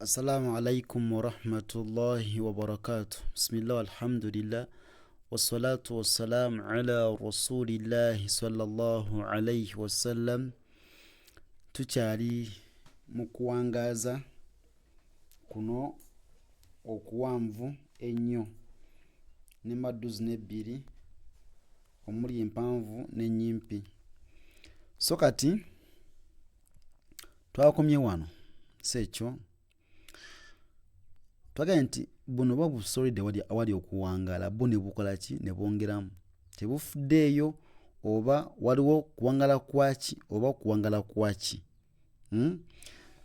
Assalamu alaikum wa rahmatullahi wa barakatuh. Bismillah alhamdulillah. Wassalatu wassalamu ala rasulillahi sallallahu alayhi wasallam. Tukyali mu kuwangaza kuno okuwanvu ennyo ne madduzi n'ebbiri omuli empanvu n'ennyimpi. So kati twakomye wano sekyo twagambye nti buno babusolidde awali okuwangaala bo ne bukola ki ne bongeramu tebufuddeeyo oba waliwo kuwangala kwaki oba kuwangala kwaki.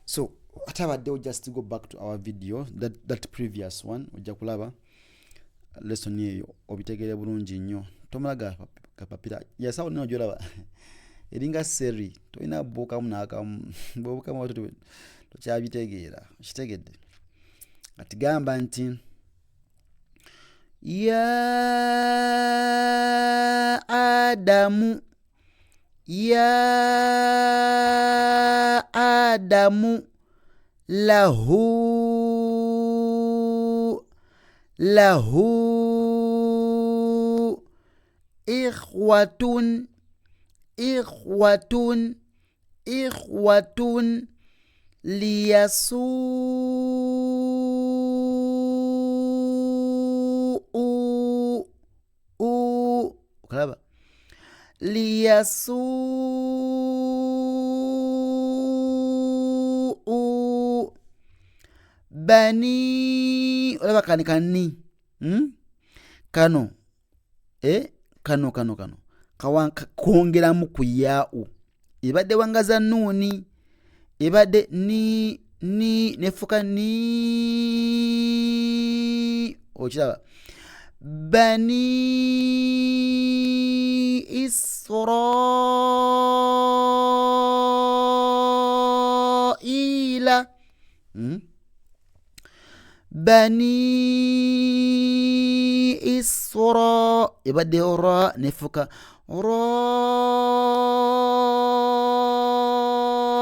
So ate abaddewo just go back to our video that previous one ojja kulaba lesson eyo obitegeere bulungi nnyo. Tomala kapapira yasawo nino gyolaba eringa seri tolina buukamu n'akamu bwobukamu tokyabitegeera kitegedde. Kati gamba nti ya adamu lahu ikhwatun liyasuu bani olaba kani kano kwongeramu ku yaau ebadde wangaza nuuni ebadde ni nefuka ni okiraba bani israila bani isra ebadde ra nefuka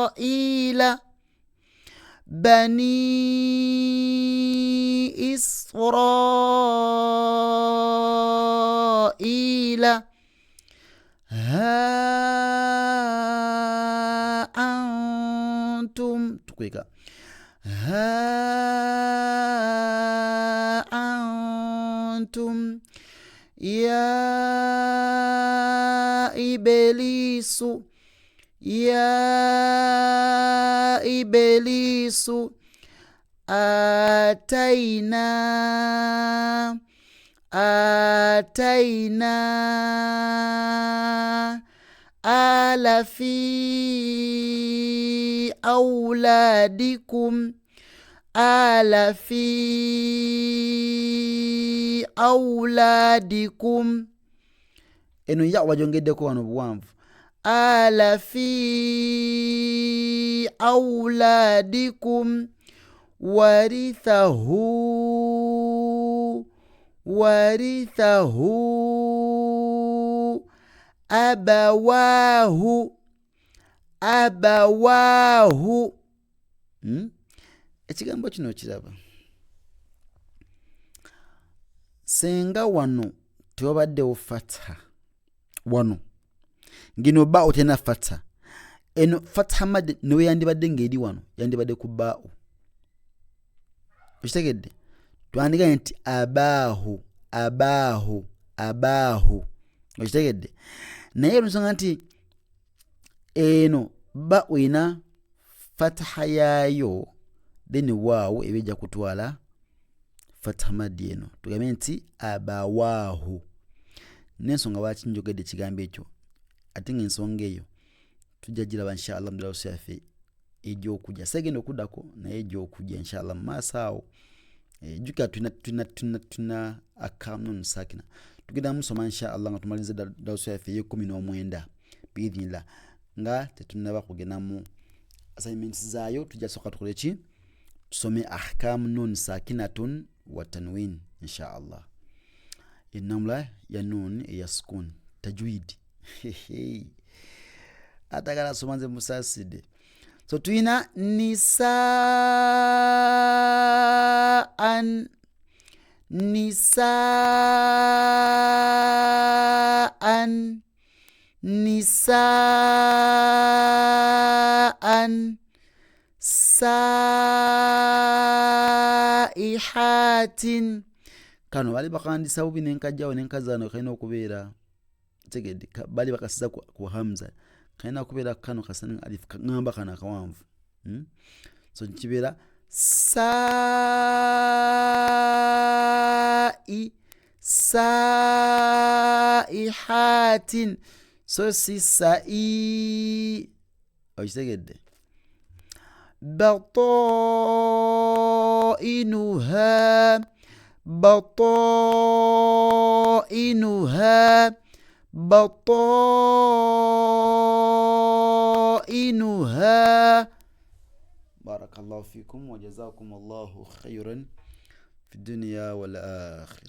raila bani israila ha antum tukweka ha antum ya iblisu ataina ala fi auladikum eno ya wajongeddeko wano buwanvu ala fi auladikum warithahu abawahu ekigambo kino kiraba senga wano tewabaddewo fatha wano ngino baao tena fatha eno fatha madde niwe yandibadde ng'eri wano yandibadde ku baao okitegedde twandika nti abaahu okitegedde naye olwensonga nti eno ba oyina fatha yaayo then waawo ebejja kutwala fatha maddi eno tugambe nti abawaahu n'ensonga lwaki njogedde ekigambo ekyo ate ng'ensonga eyo tujja giraba inshallah mu dawusi yaffe egy'okujja segenda okuddako naye egy'okujja inshallah mu maaso awo jjukira tuna akamnun sakina tugenda musoma inshallah nga tumalirize dawusi yaffe ey'e19 biidhinillah nga tetunaba kugenda mu assignments zaayo tujja soka tukole ki tusome ahkamu nun sakinatun wa tanwin inshallah enamla ya nun eya sukun tajwid atagala somanze musaside so tuyina nisaan nisaan nisaan saihatin kano bali bakandisa bubi nenkajjawo nenkazano kalina okubeera tegedde bali bakasiza ku hamza kalina okubeera kano kasana alif ngamba kana akawanvu so kibeera saihatin so si sai okitegedde بطائنها بطائنها بطائنها بارك الله فيكم وجزاكم الله خيرا في الدنيا والآخرة.